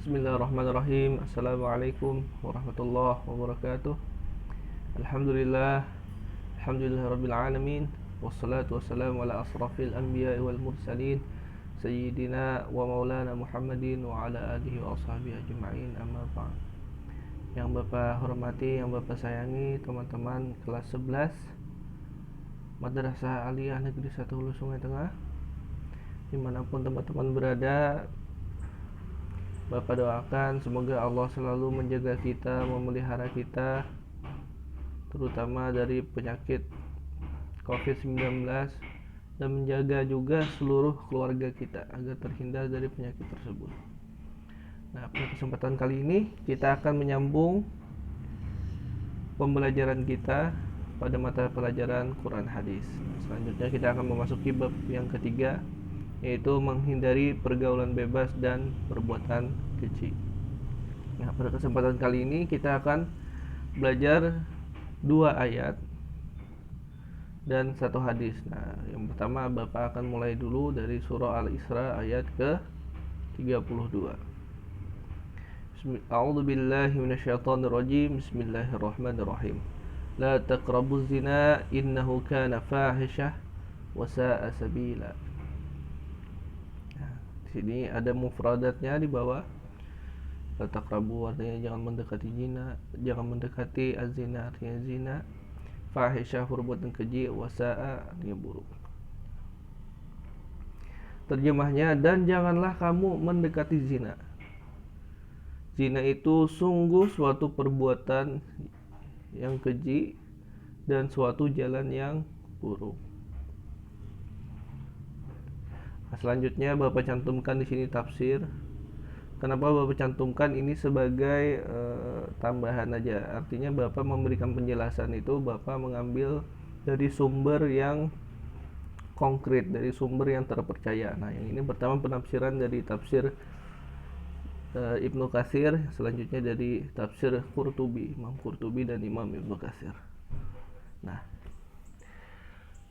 Bismillahirrahmanirrahim. Assalamualaikum warahmatullahi wabarakatuh. Alhamdulillah. Alhamdulillahirabbil alamin. Wassalatu wassalamu ala asrafil anbiya'i wal mursalin sayyidina wa maulana Muhammadin wa ala alihi wa ashabihi ajma'in. Amma ba'd. Yang Bapak hormati, yang Bapak sayangi, teman-teman kelas 11 Madrasah Aliyah Negeri 1 Hulu Sungai Tengah, dimanapun teman-teman berada, Bapak doakan semoga Allah selalu menjaga kita, memelihara kita, terutama dari penyakit COVID-19, dan menjaga juga seluruh keluarga kita agar terhindar dari penyakit tersebut. Nah, pada kesempatan kali ini kita akan menyambung pembelajaran kita pada mata pelajaran Quran Hadis. Selanjutnya kita akan memasuki bab yang ketiga, yaitu menghindari pergaulan bebas dan perbuatan keji. Nah, pada kesempatan kali ini kita akan belajar 2 ayat dan 1 hadis. Nah, yang pertama Bapak akan mulai dulu dari surah Al-Isra ayat ke 32. A'udzu billahi minasyaitonir rajim. Bismillahirrahmanirrahim. La taqrabuz zina innahu kana fahisyah wa sa'a sabila. Sini ada mufradatnya di bawah. La taqrabu artinya jangan mendekati zina, jangan mendekati az-zina artinya zina. Fahisyah perbuatan keji, wasa'a artinya buruk. Terjemahnya, dan janganlah kamu mendekati zina. Zina itu sungguh suatu perbuatan yang keji dan suatu jalan yang buruk. Nah, selanjutnya Bapak cantumkan di sini tafsir. Kenapa Bapak cantumkan ini sebagai tambahan aja? Artinya Bapak memberikan penjelasan itu Bapak mengambil dari sumber yang konkret, dari sumber yang terpercaya. Nah, yang ini pertama penafsiran dari tafsir Ibnu Katsir, selanjutnya dari tafsir Qurtubi, Imam Qurtubi dan Imam Ibnu Katsir. Nah,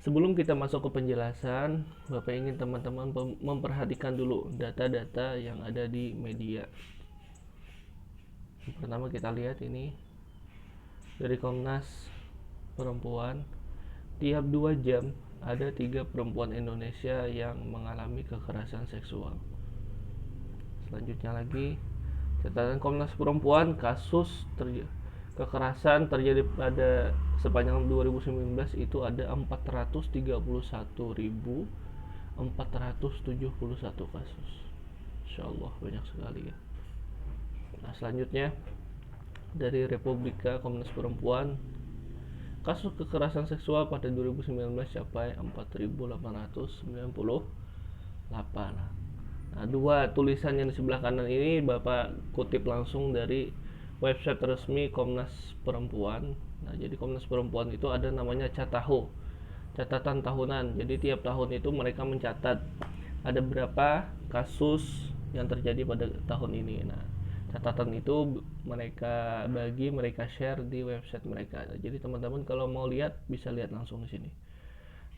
sebelum kita masuk ke penjelasan, Bapak ingin teman-teman memperhatikan dulu data-data yang ada di media. Pertama kita lihat ini dari Komnas Perempuan, tiap 2 jam ada 3 perempuan Indonesia yang mengalami kekerasan seksual. Selanjutnya lagi, catatan Komnas Perempuan, kasus kekerasan terjadi pada sepanjang 2019 itu ada 431.471 kasus. Insyaallah banyak sekali ya. Nah, selanjutnya dari Republika Komnas Perempuan, kasus kekerasan seksual pada 2019 capai 4.898. Nah, 2 tulisan yang di sebelah kanan ini Bapak kutip langsung dari website resmi Komnas Perempuan. Nah, jadi Komnas Perempuan itu ada namanya Cataho, catatan tahunan. Jadi tiap tahun itu mereka mencatat ada berapa kasus yang terjadi pada tahun ini. Nah, catatan itu mereka bagi, mereka share di website mereka. Jadi teman-teman kalau mau lihat bisa lihat langsung di sini.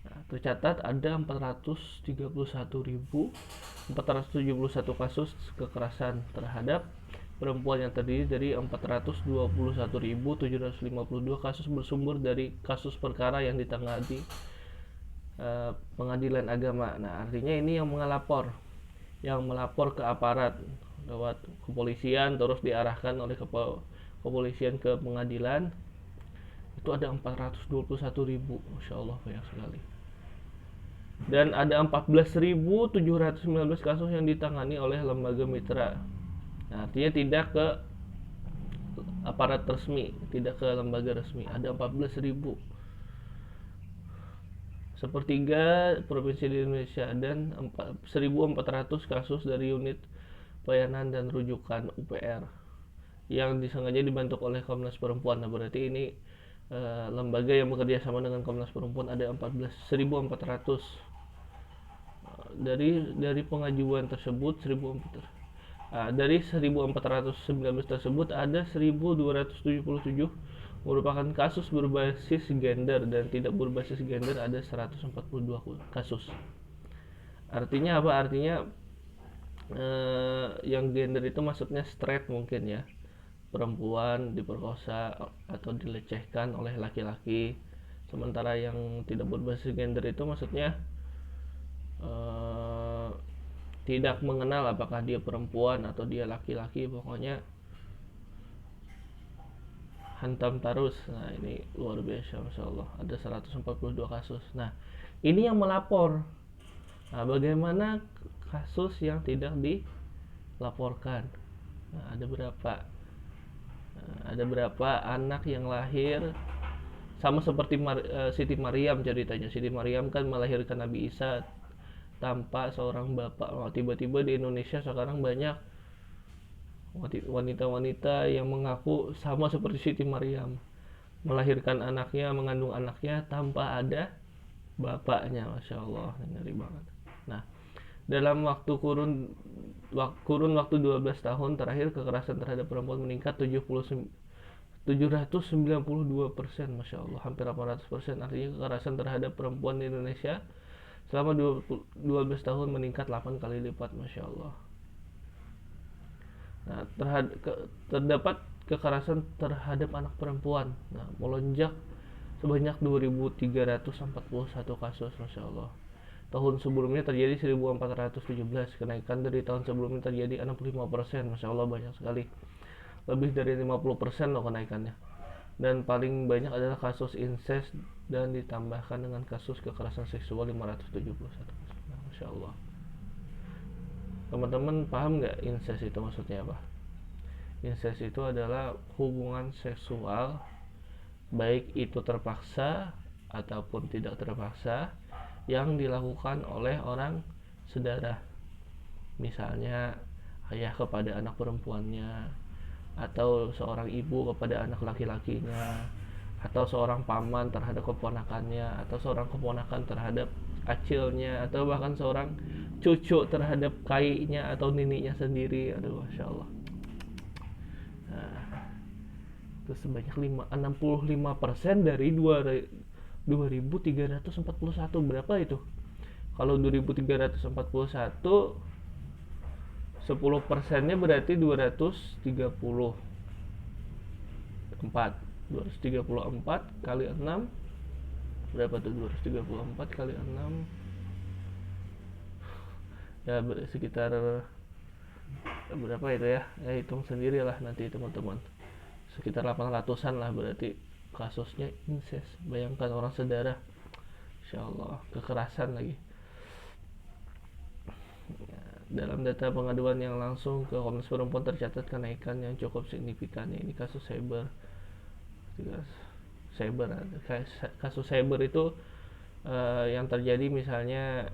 Nah, tercatat ada 431.471 kasus kekerasan terhadap perempuan yang terdiri dari 421.752 kasus bersumber dari kasus perkara yang ditangani pengadilan agama. Nah, artinya ini yang melapor ke aparat lewat kepolisian, terus diarahkan oleh kepolisian ke pengadilan. Itu ada 421.000, Masya Allah banyak sekali. Dan ada 14.719 kasus yang ditangani oleh lembaga mitra. Nah, artinya tidak ke aparat resmi, tidak ke lembaga resmi. Ada 14.000, sepertiga provinsi di Indonesia, dan 1.400 kasus dari unit pelayanan dan rujukan UPR yang disengaja dibentuk oleh Komnas Perempuan. Nah, berarti ini lembaga yang bekerja sama dengan Komnas Perempuan ada 1.400. Dari pengajuan tersebut dari 1.419 tersebut ada 1.277 merupakan kasus berbasis gender, dan tidak berbasis gender ada 142 kasus. Artinya apa? Artinya yang gender itu maksudnya straight mungkin ya, perempuan diperkosa atau dilecehkan oleh laki-laki. Sementara yang tidak berbasis gender itu maksudnya eh, tidak mengenal apakah dia perempuan atau dia laki-laki, pokoknya hantam terus. Nah ini luar biasa, Masya Allah, ada 142 kasus. Nah ini yang melapor. Nah bagaimana kasus yang tidak dilaporkan? Nah, ada berapa anak yang lahir sama seperti Siti Maryam ceritanya. Siti Maryam kan melahirkan Nabi Isa tanpa seorang bapak. Oh, tiba-tiba di Indonesia sekarang banyak wanita-wanita yang mengaku sama seperti Siti Maryam, melahirkan anaknya, mengandung anaknya tanpa ada bapaknya. Masya Allah, ngeri banget. Nah dalam kurun waktu 12 tahun terakhir, kekerasan terhadap perempuan meningkat 792%, Masya Allah, hampir 800%. Artinya kekerasan terhadap perempuan di Indonesia selama 12 tahun meningkat 8 kali lipat, Masya Allah. Nah, terdapat kekerasan terhadap anak perempuan, nah, melonjak sebanyak 2.341 kasus, Masya Allah. Tahun sebelumnya terjadi 1.417, kenaikan dari tahun sebelumnya terjadi 65%, Masya Allah, banyak sekali. Lebih dari 50% loh kenaikannya. Dan paling banyak adalah kasus incest dan ditambahkan dengan kasus kekerasan seksual 571 kasus. Nah, Masya Allah. Teman-teman paham nggak incest itu maksudnya apa? Incest itu adalah hubungan seksual, baik itu terpaksa ataupun tidak terpaksa, yang dilakukan oleh orang saudara. Misalnya ayah kepada anak perempuannya, atau seorang ibu kepada anak laki-lakinya, atau seorang paman terhadap keponakannya, atau seorang keponakan terhadap acilnya, atau bahkan seorang cucu terhadap kainya atau nininya sendiri. Aduh, Masya Allah. Nah, itu sebanyak 65% dari 2.341. Berapa itu? Kalau 2.341, 10%-nya berarti 234 kali 6 berapa tuh? 234 kali 6 ya sekitar berapa itu ya, hitung sendirilah nanti teman-teman, sekitar 800-an lah berarti kasusnya incest. Bayangkan orang saudara, Insya Allah, kekerasan lagi. Dalam data pengaduan yang langsung ke Komnas Perempuan tercatat kenaikan yang cukup signifikan. Ini kasus cyber. Kasus cyber itu yang terjadi misalnya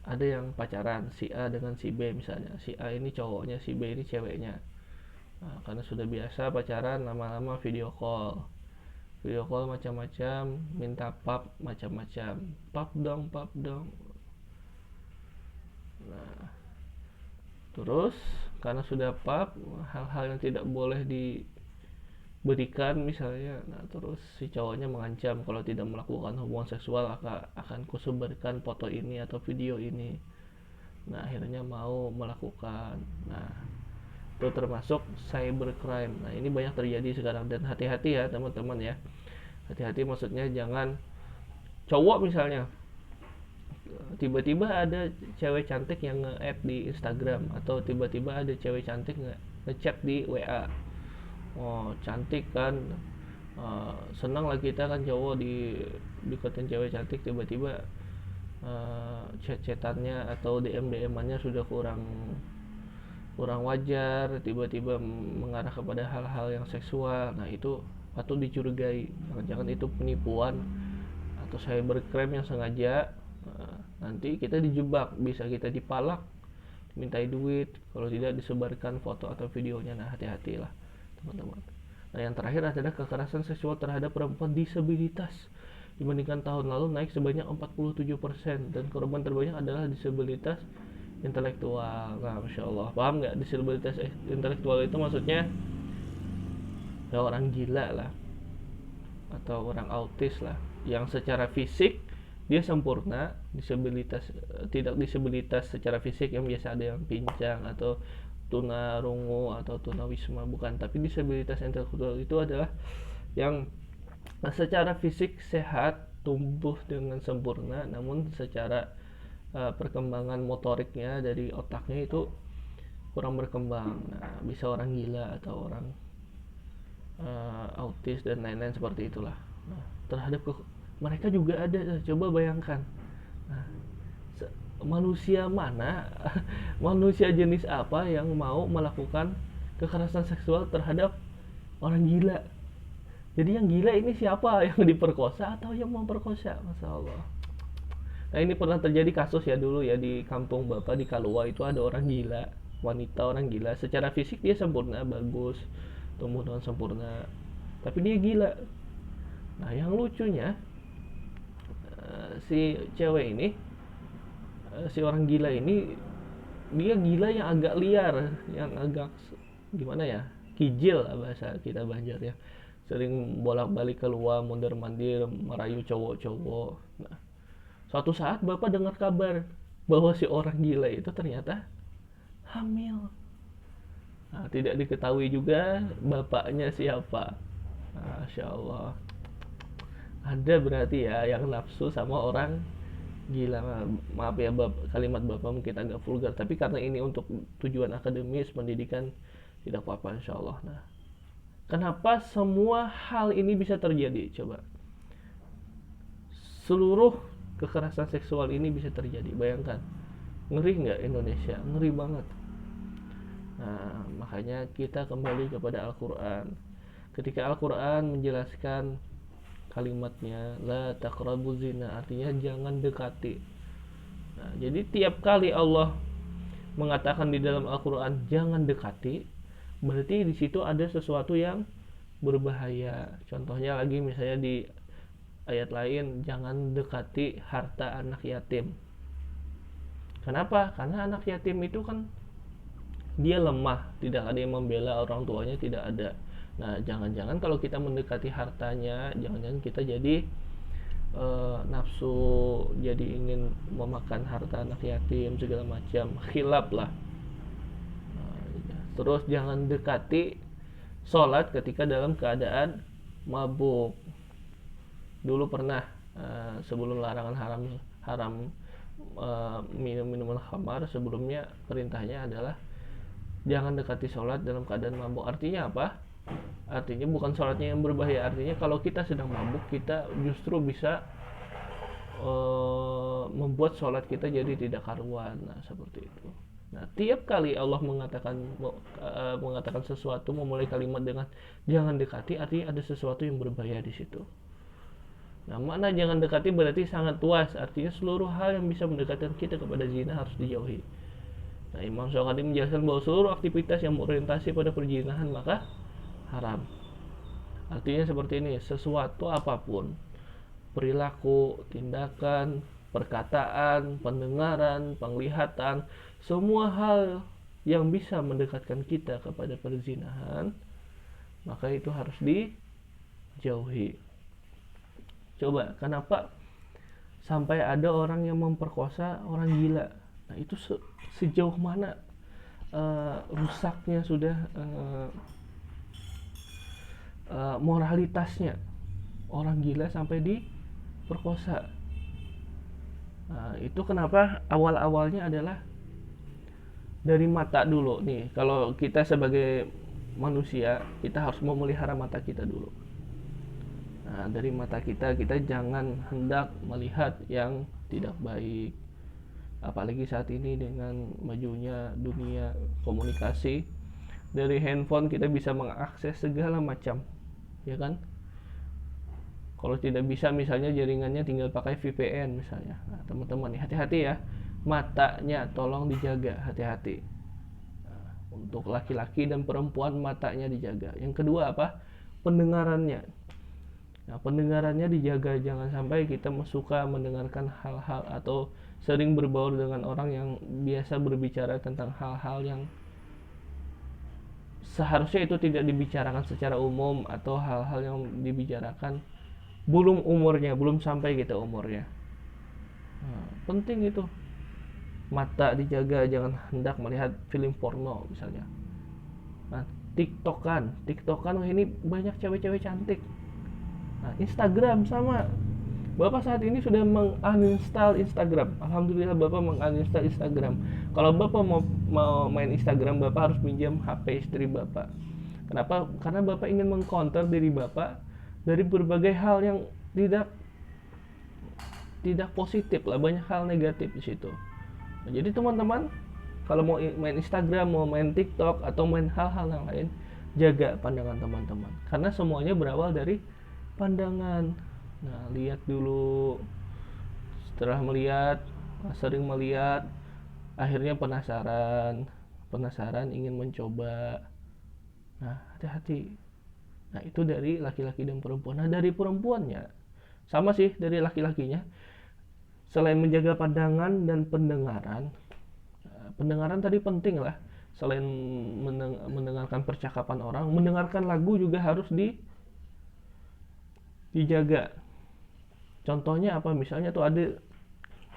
ada yang pacaran si A dengan si B misalnya. Si A ini cowoknya, si B ini ceweknya. Nah, karena sudah biasa pacaran, lama-lama video call macam-macam, minta pap macam-macam, pap dong. Nah terus karena sudah pap, hal-hal yang tidak boleh diberikan misalnya, nah terus si cowoknya mengancam kalau tidak melakukan hubungan seksual akan kusebarkan foto ini atau video ini. Nah akhirnya mau melakukan. Nah itu termasuk cybercrime. Nah ini banyak terjadi sekarang, dan hati-hati ya teman-teman ya. Hati-hati maksudnya jangan cowok misalnya tiba-tiba ada cewek cantik yang nge-add di Instagram, atau tiba-tiba ada cewek cantik nge-chat di WA. Oh cantik kan, senang lah kita kan cowok deketin cewek cantik, tiba-tiba chat-chatannya atau DM-annya sudah kurang wajar, tiba-tiba mengarah kepada hal-hal yang seksual. Nah itu patut dicurigai, jangan itu penipuan atau cybercrime yang sengaja. Nanti kita dijebak, bisa kita dipalak, dimintai duit, kalau tidak disebarkan foto atau videonya. Nah hati-hatilah teman-teman. Nah yang terakhir adalah kekerasan seksual terhadap perempuan disabilitas. Dibandingkan tahun lalu naik sebanyak 47%, dan korban terbanyak adalah disabilitas intelektual. Nah Masya Allah, paham nggak disabilitas intelektual itu maksudnya ya orang gila lah, atau orang autis lah, yang secara fisik dia sempurna, disabilitas tidak disabilitas secara fisik yang biasa ada yang pincang atau tunarungu atau tunawisma, bukan, tapi disabilitas intelektual itu adalah yang secara fisik sehat, tumbuh dengan sempurna, namun secara perkembangan motoriknya dari otaknya itu kurang berkembang. Nah, bisa orang gila atau orang autis dan lain-lain seperti itulah. Nah, terhadap mereka juga ada, coba bayangkan. Nah, manusia mana, manusia jenis apa yang mau melakukan kekerasan seksual terhadap orang gila? Jadi yang gila ini siapa? Yang diperkosa atau yang memperkosa? Masya Allah. Nah, ini pernah terjadi kasus ya dulu ya di kampung Bapak di Kalua, itu ada orang gila, wanita orang gila. Secara fisik dia sempurna, bagus, tumbuh dengan sempurna, tapi dia gila. Nah, yang lucunya si cewek ini, si orang gila ini, dia gila yang agak liar, yang agak gimana ya, kijil lah bahasa kita Banjar ya, sering bolak-balik keluar mondar mandir merayu cowok-cowok. Nah, suatu saat bapak dengar kabar bahwa si orang gila itu ternyata hamil. Nah, tidak diketahui juga bapaknya siapa. Masya Allah. Ada berarti ya yang nafsu sama orang gila. Maaf ya kalimat bapak mungkin agak vulgar, tapi karena ini untuk tujuan akademis pendidikan tidak apa-apa insya Allah. Nah, kenapa semua hal ini bisa terjadi? Coba, seluruh kekerasan seksual ini bisa terjadi, bayangkan. Ngeri nggak Indonesia? Ngeri banget. Nah, makanya kita kembali kepada Al-Quran. Ketika Al-Quran menjelaskan kalimatnya la taqrabu zina, artinya jangan dekati. Nah, jadi tiap kali Allah mengatakan di dalam Al-Quran jangan dekati, berarti di situ ada sesuatu yang berbahaya. Contohnya lagi misalnya di ayat lain, jangan dekati harta anak yatim. Kenapa? Karena anak yatim itu kan dia lemah, tidak ada yang membela orang tuanya, tidak ada. Nah, jangan-jangan kalau kita mendekati hartanya, jangan-jangan kita jadi nafsu, jadi ingin memakan harta anak yatim segala macam, khilaf lah. Terus jangan dekati sholat ketika dalam keadaan mabuk. Dulu pernah sebelum larangan haram minum minuman khamar, sebelumnya perintahnya adalah jangan dekati sholat dalam keadaan mabuk. Artinya apa? Artinya bukan sholatnya yang berbahaya, artinya kalau kita sedang mabuk kita justru bisa membuat sholat kita jadi tidak karuan. Nah, seperti itu. Nah, tiap kali Allah mengatakan sesuatu, memulai kalimat dengan jangan dekati, artinya ada sesuatu yang berbahaya di situ. Nah, mana jangan dekati berarti sangat luas, artinya seluruh hal yang bisa mendekatkan kita kepada zina harus dijauhi. Nah, Imam Syafi'i menjelaskan bahwa seluruh aktivitas yang berorientasi pada perzinahan maka haram. Artinya seperti ini, sesuatu apapun, perilaku, tindakan, perkataan, pendengaran, penglihatan, semua hal yang bisa mendekatkan kita kepada perzinahan, maka itu harus dijauhi. Coba, kenapa sampai ada orang yang memperkosa orang gila? Nah, itu sejauh mana rusaknya sudah moralitasnya orang gila sampai diperkosa. Nah, itu kenapa awal-awalnya adalah dari mata dulu nih. Kalau kita sebagai manusia, kita harus memelihara mata kita dulu. Nah, dari mata kita jangan hendak melihat yang tidak baik. Apalagi saat ini dengan majunya dunia komunikasi, dari handphone kita bisa mengakses segala macam, ya kan? Kalau tidak bisa misalnya jaringannya tinggal pakai VPN misalnya. Nah, teman-teman hati-hati ya, matanya tolong dijaga, hati-hati. Nah, untuk laki-laki dan perempuan matanya dijaga. Yang kedua apa? Pendengarannya. Nah, pendengarannya dijaga, jangan sampai kita suka mendengarkan hal-hal atau sering berbaur dengan orang yang biasa berbicara tentang hal-hal yang seharusnya itu tidak dibicarakan secara umum, atau hal-hal yang dibicarakan belum umurnya, belum sampai kita umurnya. Penting itu, mata dijaga, jangan hendak melihat film porno misalnya. Nah, tiktokan ini banyak cewek-cewek cantik. Nah, Instagram sama, Bapak saat ini sudah menguninstall Instagram. Alhamdulillah Bapak menguninstall Instagram. Kalau Bapak mau main Instagram, Bapak harus pinjam HP istri Bapak. Kenapa? Karena Bapak ingin mengcounter diri Bapak dari berbagai hal yang tidak positif lah, banyak hal negatif di situ. Nah, jadi teman-teman, kalau mau main Instagram, mau main TikTok atau main hal-hal yang lain, jaga pandangan teman-teman. Karena semuanya berawal dari pandangan. Nah, lihat dulu. Setelah sering melihat, akhirnya penasaran ingin mencoba. Nah, hati-hati. Nah, itu dari laki-laki dan perempuan. Nah, dari perempuannya sama sih dari laki-lakinya. Selain menjaga pandangan dan pendengaran tadi penting lah. Selain mendengarkan percakapan orang, mendengarkan lagu juga harus dijaga. Contohnya apa? Misalnya tuh ada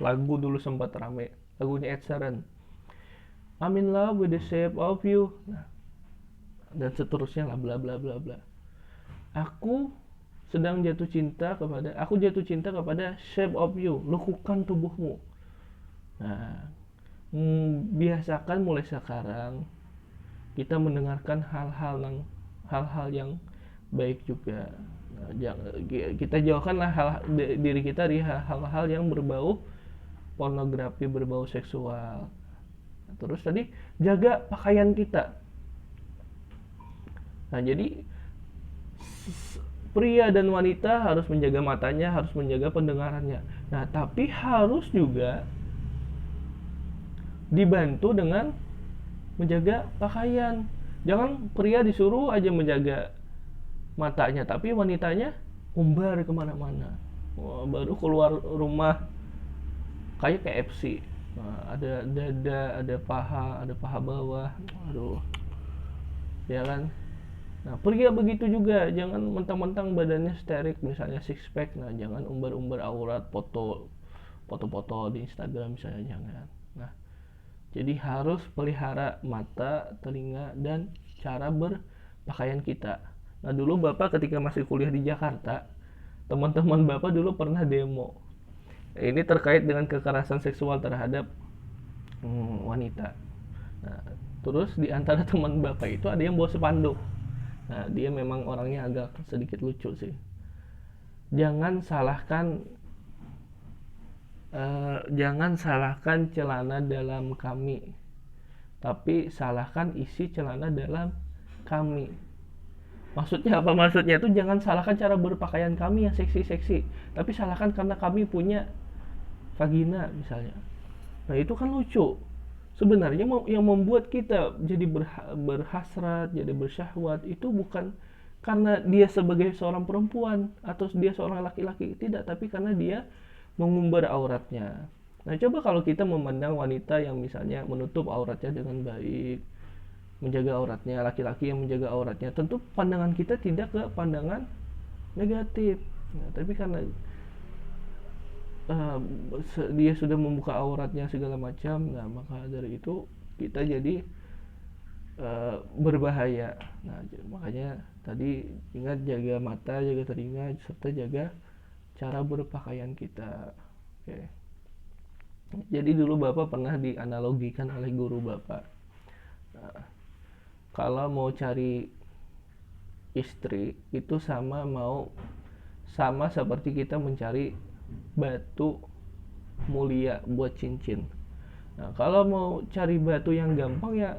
lagu dulu sempat rame, lagunya Ed Sheeran, I'm in love with the shape of you. Nah, dan seterusnya lah, bla bla bla bla. Aku jatuh cinta kepada shape of you, lekukan tubuhmu. Nah, biasakan mulai sekarang kita mendengarkan hal-hal yang baik juga. Nah, kita jauhkanlah diri kita dari hal-hal yang berbau pornografi, berbau seksual. Terus tadi jaga pakaian kita. Nah, jadi pria dan wanita harus menjaga matanya, harus menjaga pendengarannya. Nah, tapi harus juga dibantu dengan menjaga pakaian. Jangan pria disuruh aja menjaga matanya, tapi wanitanya umbar kemana-mana. Baru keluar rumah kayak KFC. Nah, ada dada, ada paha bawah. Aduh. Ya kan? Nah, pria begitu juga, jangan mentang-mentang badannya sterik, misalnya six pack. Nah, jangan umbar-umbar aurat, foto-foto di Instagram misalnya, jangan. Nah, jadi harus pelihara mata, telinga, dan cara berpakaian kita. Nah, dulu Bapak ketika masih kuliah di Jakarta, teman-teman Bapak dulu pernah demo. Ini terkait dengan kekerasan seksual terhadap wanita. Nah, terus di antara teman Bapak itu ada yang bawa spanduk. Nah, dia memang orangnya agak sedikit lucu sih. Jangan salahkan celana dalam kami, tapi salahkan isi celana dalam kami. Maksudnya apa? Maksudnya itu jangan salahkan cara berpakaian kami yang seksi-seksi, tapi salahkan karena kami punya vagina misalnya. Nah, itu kan lucu. Sebenarnya yang membuat kita jadi berhasrat, jadi bersyahwat itu bukan karena dia sebagai seorang perempuan atau dia seorang laki-laki, tidak, tapi karena dia mengumbar auratnya. Nah, coba kalau kita memandang wanita yang misalnya menutup auratnya dengan baik, menjaga auratnya, laki-laki yang menjaga auratnya, tentu pandangan kita tidak ke pandangan negatif. Nah, tapi karena dia sudah membuka auratnya segala macam, nah maka dari itu kita jadi berbahaya. Nah, makanya tadi ingat, jaga mata, jaga telinga, serta jaga cara berpakaian kita. Oke. Jadi dulu Bapak pernah dianalogikan oleh guru Bapak, nah, kalau mau cari istri itu sama seperti kita mencari batu mulia buat cincin. Nah, kalau mau cari batu yang gampang ya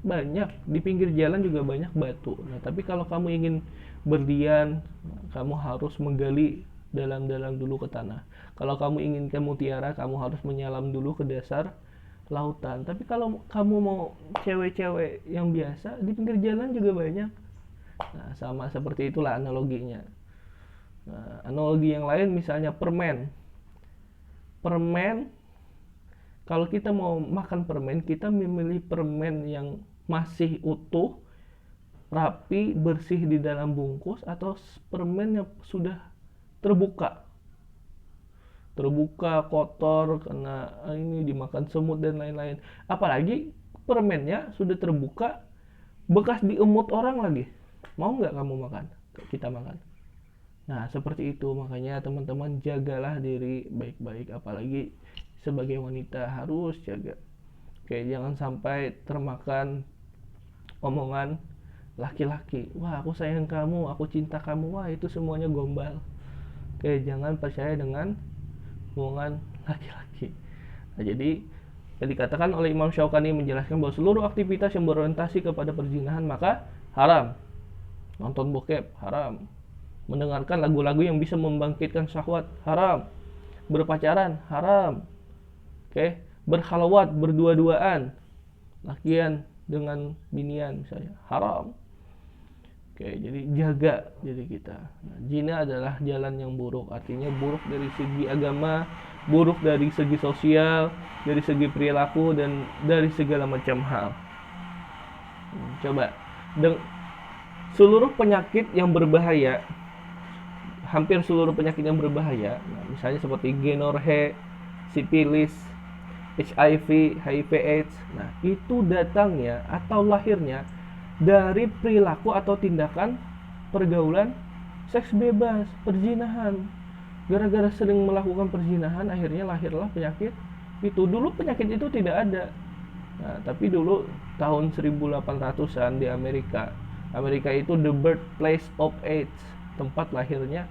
banyak, di pinggir jalan juga banyak batu. Nah, tapi kalau kamu ingin berlian, kamu harus menggali dalam-dalam dulu ke tanah. Kalau kamu inginkan mutiara, kamu harus menyelam dulu ke dasar lautan. Tapi kalau kamu mau cewek-cewek yang biasa, di pinggir jalan juga banyak. Nah, sama seperti itulah analoginya. Nah, analogi yang lain misalnya permen. Kalau kita mau makan permen, kita memilih permen yang masih utuh, rapi, bersih di dalam bungkus, atau permen yang sudah terbuka, kotor karena ini dimakan semut dan lain-lain. Apalagi permennya sudah terbuka, bekas diemut orang lagi. Mau nggak kamu makan? Kita makan. Nah, seperti itu. Makanya teman-teman jagalah diri baik-baik. Apalagi sebagai wanita harus jaga. Oke, jangan sampai termakan omongan laki-laki. Wah, aku sayang kamu, aku cinta kamu. Wah, itu semuanya gombal. Oke, jangan percaya dengan omongan laki-laki. Nah, jadi yang dikatakan oleh Imam Syaukani menjelaskan bahwa seluruh aktivitas yang berorientasi kepada perzinahan maka haram. Nonton bokep haram, mendengarkan lagu-lagu yang bisa membangkitkan syahwat haram, berpacaran haram, oke, berkhalwat, berdua-duaan, lakian dengan binian misalnya haram. Oke, jadi jaga diri kita. Nah, zina adalah jalan yang buruk, artinya buruk dari segi agama, buruk dari segi sosial, dari segi perilaku, dan dari segala macam hal. Coba, seluruh penyakit yang berbahaya, hampir seluruh penyakit yang berbahaya, nah, misalnya seperti gonorrhea, sipilis, HIV, HIV/AIDS, nah itu datangnya atau lahirnya dari perilaku atau tindakan pergaulan seks bebas, perzinahan. Gara-gara sering melakukan perzinahan, akhirnya lahirlah penyakit itu. Dulu penyakit itu tidak ada. Nah, tapi dulu tahun 1800-an di Amerika itu the birthplace of AIDS, tempat lahirnya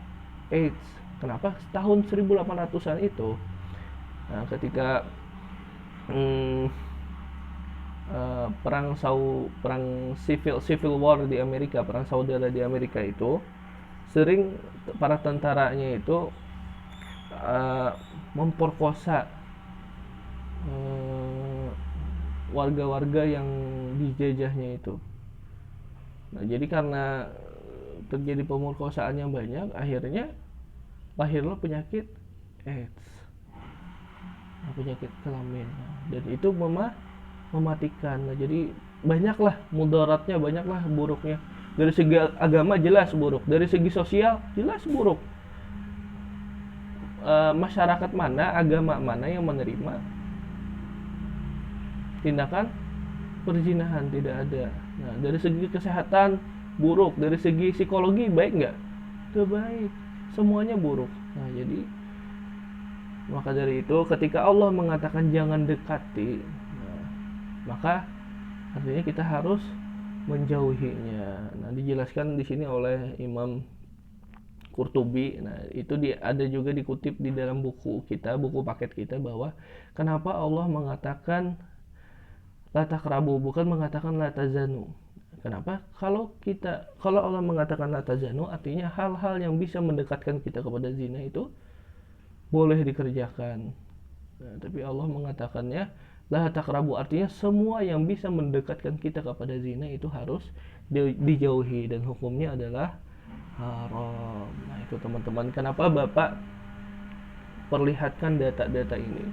AIDS. Kenapa? Tahun 1800-an itu, nah, ketika perang civil war di Amerika, perang saudara di Amerika itu sering para tentaranya itu memperkosa warga-warga yang dijajahnya itu. Nah, jadi karena terjadi pemerkosaan yang banyak, akhirnya lahirlah penyakit AIDS, penyakit kelamin, dan itu mematikan. Nah, jadi banyaklah mudaratnya, banyaklah buruknya. Dari segi agama jelas buruk, dari segi sosial jelas buruk. Masyarakat mana, agama mana yang menerima tindakan perzinahan? Tidak ada. Nah, dari segi kesehatan buruk, dari segi psikologi baik nggak? Tidak baik, semuanya buruk. Nah, jadi maka dari itu ketika Allah mengatakan jangan dekati, nah, maka artinya kita harus menjauhinya. Nah, dijelaskan di sini oleh Imam Qurtubi. Nah, itu ada juga dikutip di dalam buku kita, buku paket kita, bahwa kenapa Allah mengatakan la taqrabu, bukan mengatakan la tazanu. Kenapa? Kalau Allah mengatakan la tazanu, artinya hal-hal yang bisa mendekatkan kita kepada zina itu boleh dikerjakan. Nah, tapi Allah mengatakannya la taqrabu, artinya semua yang bisa mendekatkan kita kepada zina itu harus dijauhi, dan hukumnya adalah haram. Nah, itu teman-teman, kenapa Bapak perlihatkan data-data ini.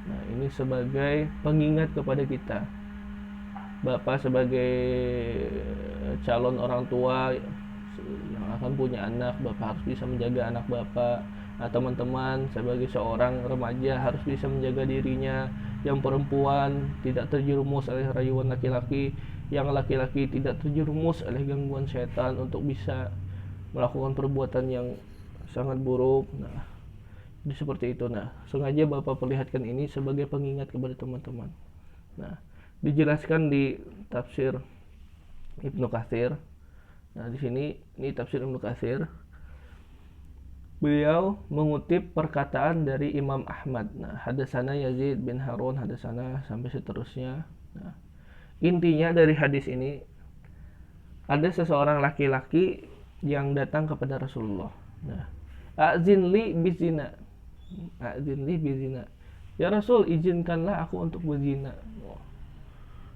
Nah, ini sebagai pengingat kepada kita. Bapak sebagai calon orang tua yang akan punya anak, Bapak harus bisa menjaga anak Bapak. Nah, teman-teman sebagai seorang remaja harus bisa menjaga dirinya. Yang perempuan tidak terjerumus oleh rayuan laki-laki, yang laki-laki tidak terjerumus oleh gangguan setan untuk bisa melakukan perbuatan yang sangat buruk. Nah, jadi seperti itu. Nah, sengaja Bapak perlihatkan ini sebagai pengingat kepada teman-teman. Nah, dijelaskan di tafsir Ibnu Katsir. Nah, di sini ini tafsir Ibnu Katsir. Beliau mengutip perkataan dari Imam Ahmad. Nah, hadasana Yazid bin Harun, hadasana sampai seterusnya. Nah, intinya dari hadis ini, ada seseorang laki-laki yang datang kepada Rasulullah. Nah, azin li bizina. Ya Rasul, izinkanlah aku untuk berzina.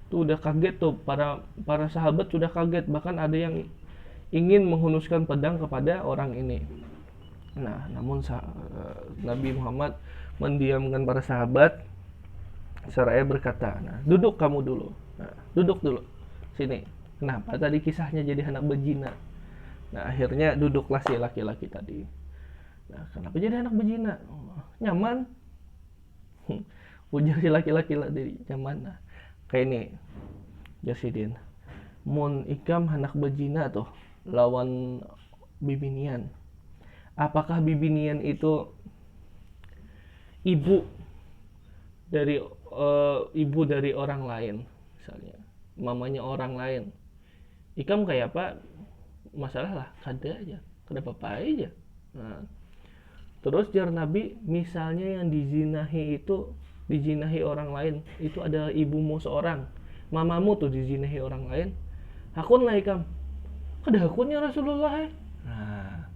Tuh udah kaget tuh, para sahabat sudah kaget, bahkan ada yang ingin menghunuskan pedang kepada orang ini. Nah, namun Nabi Muhammad mendiamkan para sahabat seraya berkata, nah, duduk kamu dulu. Nah, duduk dulu. Sini. Kenapa tadi kisahnya jadi anak berzina? Nah, akhirnya duduklah si laki-laki tadi. Nah, kenapa jadi anak berzina? Nyaman. Ujar si laki-laki lah dari nyaman. Nah, kayak ini Jasidin. Mun ikam anak berzina tuh lawan bibinian. Apakah bibinian itu ibu dari ibu dari orang lain, misalnya mamanya orang lain, ikam kayak apa, masalah lah kada aja, kada apa-apa aja. Nah, terus jar Nabi, misalnya yang dijinahi orang lain itu adalah ibumu seorang, mamamu tuh dijinahi orang lain, hakun lah ikam, kada hakunnya Rasulullah ya. Nah,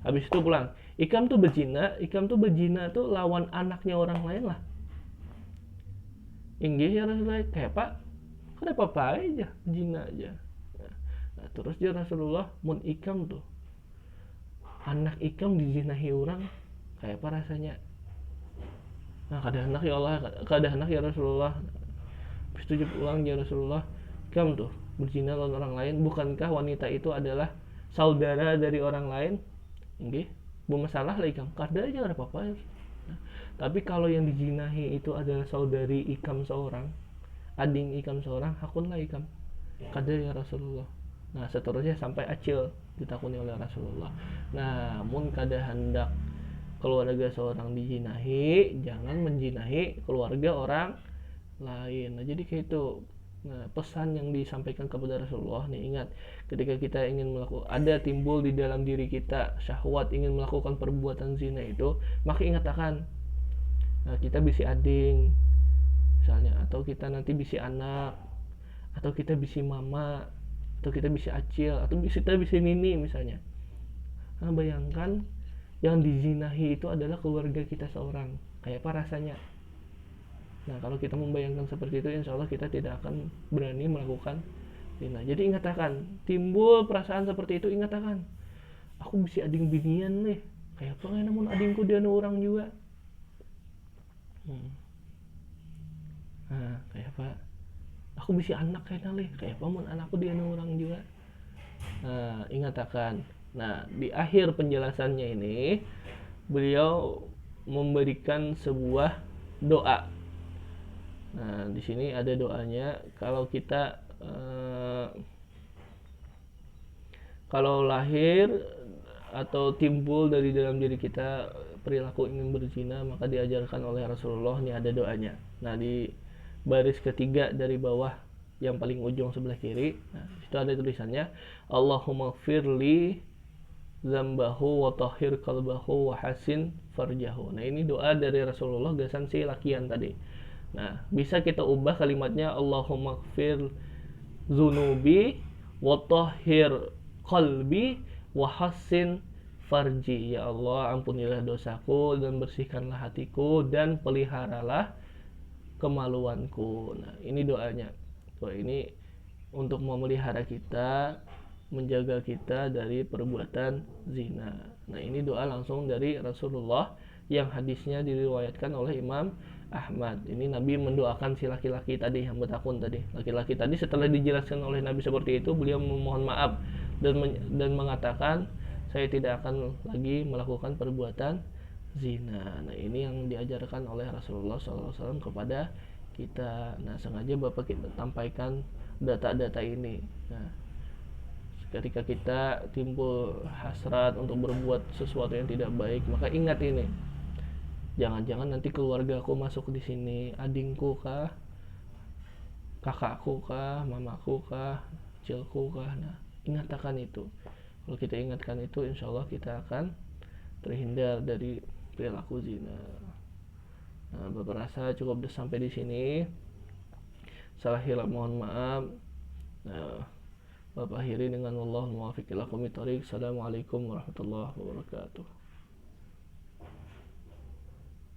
habis itu pulang, ikam tuh berzina tuh lawan anaknya orang lain lah. Inggih ya Rasulullah, kayak pak, kada apa-apa aja, zina aja. Nah, terus dia Rasulullah, mun ikam tuh anak ikam dizinahi orang, kayak apa rasanya? Nah, kada anak ya Allah, kada anak ya Rasulullah. Habis itu pulang ya Rasulullah, ikam tuh berzina lawan orang lain, bukankah wanita itu adalah saudara dari orang lain? Inggih, bermasalah lah ikam, kada aja kada apa-apa. Nah, tapi kalau yang dijinahi itu adalah saudari ikam seorang, ading ikam seorang, hakunlah ikam, kada ya Rasulullah. Nah, seterusnya sampai acil ditakuni oleh Rasulullah. Nah, mun kada hendak keluarga seorang dijinahi, jangan menjinahi keluarga orang lain. Nah, jadi kayak itu. Nah, pesan yang disampaikan kepada Rasulullah nih, ingat, ketika kita ingin melakukan, ada timbul di dalam diri kita syahwat ingin melakukan perbuatan zina itu, maka ingat akan, nah, kita bisi ading misalnya, atau kita nanti bisi anak, atau kita bisi mama, atau kita bisi acil, atau kita bisi nini misalnya. Nah, bayangkan yang dizinahi itu adalah keluarga kita seorang, kayak apa rasanya? Nah, kalau kita membayangkan seperti itu, insya Allah kita tidak akan berani melakukan zina. Jadi ingat akan, timbul perasaan seperti itu, ingat akan, aku bisa ading binian nih, kayak apa namun adingku dia orang juga. Nah, kayak apa, aku bisa anak kayak apa mun anakku dia orang juga. Nah, ingat akan. Nah, di akhir penjelasannya ini, beliau memberikan sebuah doa. Nah, di sini ada doanya. Kalau kita kalau lahir atau timbul dari dalam diri kita perilaku ingin berzina, maka diajarkan oleh Rasulullah, ini ada doanya. Nah, di baris ketiga dari bawah yang paling ujung sebelah kiri, nah, itu ada tulisannya, Allahumma firli zambahu wa tahhir qalbahu wa hasin farjahu. Nah, ini doa dari Rasulullah gasan si lakian tadi. Nah, bisa kita ubah kalimatnya, Allahumma gfir zunubi wa tahhir qalbi wa hasin farji. Ya Allah, ampunilah dosaku dan bersihkanlah hatiku dan peliharalah kemaluanku. Nah, ini doanya. Doa ini untuk memelihara kita, menjaga kita dari perbuatan zina. Nah, ini doa langsung dari Rasulullah yang hadisnya diriwayatkan oleh Imam Ahmad. Ini Nabi mendoakan si laki-laki tadi yang bertakun tadi. Laki-laki tadi setelah dijelaskan oleh Nabi seperti itu, beliau memohon maaf dan mengatakan, saya tidak akan lagi melakukan perbuatan zina. Nah, ini yang diajarkan oleh Rasulullah SAW kepada kita. Nah, sengaja Bapak kita sampaikan data-data ini. Nah, ketika kita timbul hasrat untuk berbuat sesuatu yang tidak baik, maka ingat ini. Jangan-jangan nanti keluargaku masuk di sini, adingku kah, kakakku kah, mamaku kah, cilku kah. Nah, ingatkan itu. Kalau kita ingatkan itu, insya Allah kita akan terhindar dari perilaku zina. Nah, Bapak rasa cukup sampai di sini. Salah hilaf mohon maaf. Nah, Bapak akhiri dengan Allahumma muwaffiq ila aqwamit thoriq. Assalamualaikum warahmatullahi wabarakatuh.